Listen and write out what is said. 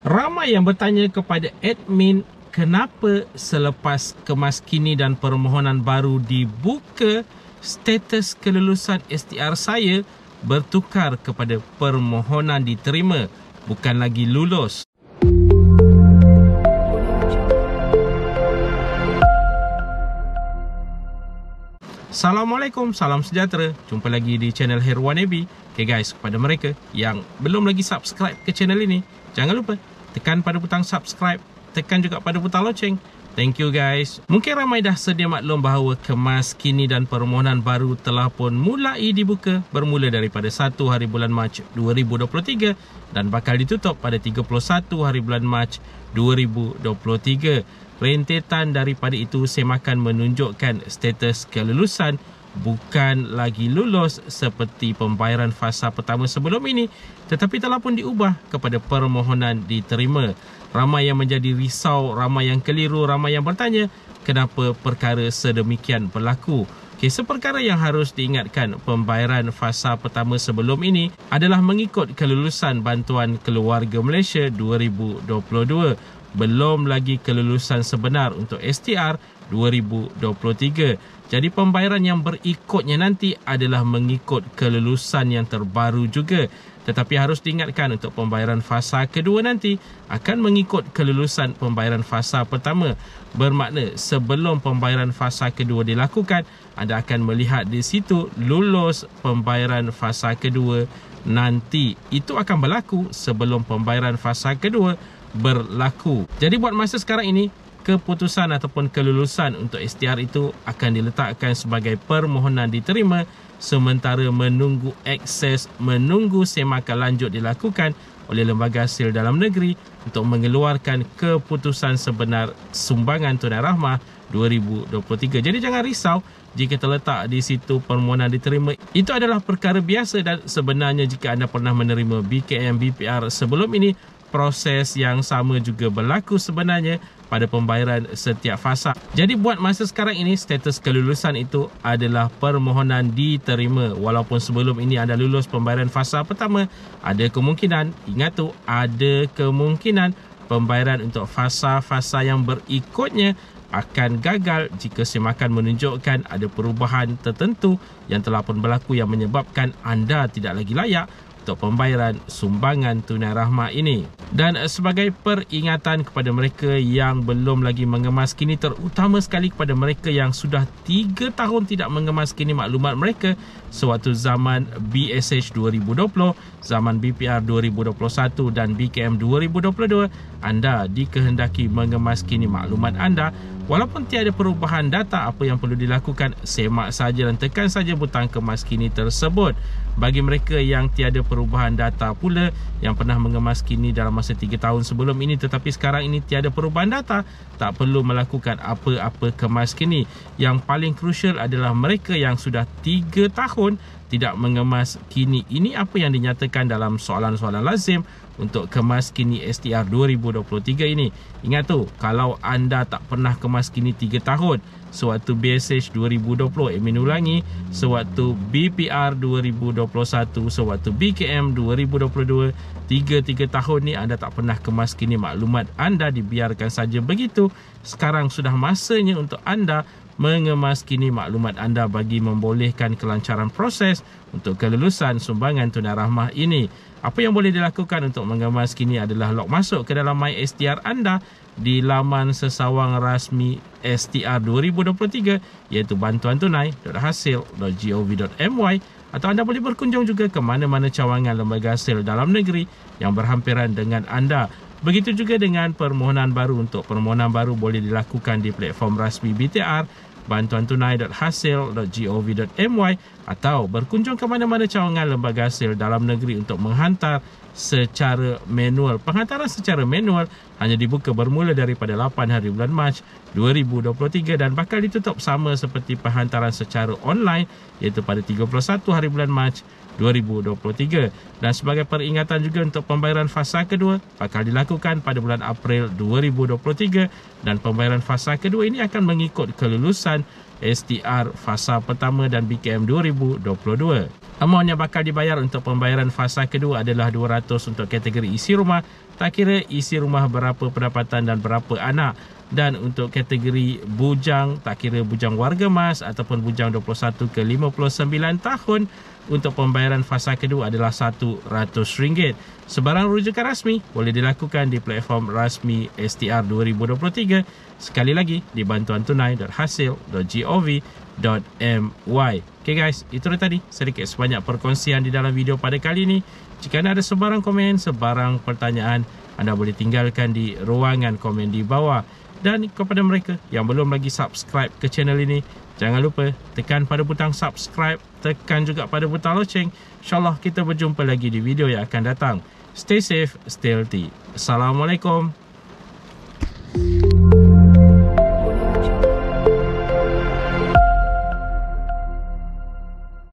Ramai yang bertanya kepada admin kenapa selepas kemas kini dan permohonan baru dibuka, status kelulusan STR saya bertukar kepada permohonan diterima, bukan lagi lulus. Assalamualaikum, salam sejahtera. Jumpa lagi di channel Herwan AB. Okay guys, kepada mereka yang belum lagi subscribe ke channel ini, jangan lupa tekan pada butang subscribe, tekan juga pada butang loceng. Thank you guys. Mungkin ramai dah sedia maklum bahawa kemas kini dan permohonan baru telah pun mulai dibuka bermula daripada 1 hari bulan Mac 2023 dan bakal ditutup pada 31 hari bulan Mac 2023. Rentetan daripada itu semakan menunjukkan status kelulusan bukan lagi lulus seperti pembayaran fasa pertama sebelum ini, tetapi telah pun diubah kepada permohonan diterima. Ramai yang menjadi risau, ramai yang keliru, ramai yang bertanya kenapa perkara sedemikian berlaku. Okay, seperkara yang harus diingatkan, pembayaran fasa pertama sebelum ini adalah mengikut kelulusan Bantuan Keluarga Malaysia 2022. Belum lagi kelulusan sebenar untuk STR 2023. Jadi pembayaran yang berikutnya nanti adalah mengikut kelulusan yang terbaru juga. Tetapi harus diingatkan untuk pembayaran fasa kedua nanti akan mengikut kelulusan pembayaran fasa pertama. Bermakna sebelum pembayaran fasa kedua dilakukan, anda akan melihat di situ lulus pembayaran fasa kedua nanti. Itu akan berlaku sebelum pembayaran fasa kedua berlaku. Jadi buat masa sekarang ini, keputusan ataupun kelulusan untuk STR itu akan diletakkan sebagai permohonan diterima sementara menunggu akses, menunggu semakan lanjut dilakukan oleh Lembaga Hasil Dalam Negeri untuk mengeluarkan keputusan sebenar sumbangan tunai rahmah 2023. Jadi jangan risau jika terletak di situ permohonan diterima. Itu adalah perkara biasa dan sebenarnya jika anda pernah menerima BKM, BPR sebelum ini, proses yang sama juga berlaku sebenarnya pada pembayaran setiap fasa. Jadi buat masa sekarang ini, status kelulusan itu adalah permohonan diterima. Walaupun sebelum ini anda lulus pembayaran fasa pertama, ada kemungkinan, ingat tu, ada kemungkinan pembayaran untuk fasa-fasa yang berikutnya akan gagal jika semakan menunjukkan ada perubahan tertentu yang telah pun berlaku yang menyebabkan anda tidak lagi layak untuk pembayaran sumbangan tunai rahmah ini. Dan sebagai peringatan kepada mereka yang belum lagi mengemas kini, terutama sekali kepada mereka yang sudah 3 tahun tidak mengemas kini maklumat mereka sewaktu zaman BSH 2020, zaman BPR 2021 dan BKM 2022, anda dikehendaki mengemas kini maklumat anda. Walaupun tiada perubahan data, apa yang perlu dilakukan, semak saja dan tekan saja butang kemas kini tersebut. Bagi mereka yang tiada perubahan data pula, yang pernah mengemas kini dalam masa 3 tahun sebelum ini tetapi sekarang ini tiada perubahan data, tak perlu melakukan apa-apa kemas kini. Yang paling krusial adalah mereka yang sudah 3 tahun tidak mengemas kini. Ini apa yang dinyatakan dalam soalan-soalan lazim untuk kemas kini STR 2023 ini. Ingat tu, kalau anda tak pernah kemas kini 3 tahun sewaktu BSH 2020, admin ulangi, sewaktu BPR 2021, sewaktu BKM 2022, 3 tahun ni anda tak pernah kemas kini maklumat anda, dibiarkan saja begitu. Sekarang sudah masanya untuk anda mengemas kini maklumat anda bagi membolehkan kelancaran proses untuk kelulusan sumbangan tunai rahmah ini. Apa yang boleh dilakukan untuk mengemas kini adalah log masuk ke dalam My STR anda di laman sesawang rasmi STR 2023 iaitu bantuantunai.hasil.gov.my, atau anda boleh berkunjung juga ke mana-mana cawangan Lembaga Hasil Dalam Negeri yang berhampiran dengan anda. Begitu juga dengan permohonan baru. Untuk permohonan baru boleh dilakukan di platform rasmi BTR bantuantunai.hasil.gov.my atau berkunjung ke mana-mana cawangan Lembaga Hasil Dalam Negeri untuk menghantar secara manual. Penghantaran secara manual hanya dibuka bermula daripada 8 hari bulan Mac 2023 dan bakal ditutup sama seperti penghantaran secara online iaitu pada 31 hari bulan Mac 2023. Dan sebagai peringatan juga untuk pembayaran fasa kedua bakal dilakukan pada bulan April 2023 dan pembayaran fasa kedua ini akan mengikut kelulusan STR fasa pertama dan BKM 2022. Amount yang bakal dibayar untuk pembayaran fasa kedua adalah 200 untuk kategori isi rumah, tak kira isi rumah berapa pendapatan dan berapa anak. Dan untuk kategori bujang, tak kira bujang warga mas ataupun bujang 21 ke 59 tahun, untuk pembayaran fasa kedua adalah RM100. Sebarang rujukan rasmi boleh dilakukan di platform rasmi STR 2023. Sekali lagi di bantuantunai.hasil.gov.my. Okay guys, itu tadi sedikit sebanyak perkongsian di dalam video pada kali ini. Jika anda ada sebarang komen, sebarang pertanyaan, anda boleh tinggalkan di ruangan komen di bawah. Dan kepada mereka yang belum lagi subscribe ke channel ini, jangan lupa tekan pada butang subscribe, tekan juga pada butang loceng. InsyaAllah kita berjumpa lagi di video yang akan datang. Stay safe, stay healthy. Assalamualaikum.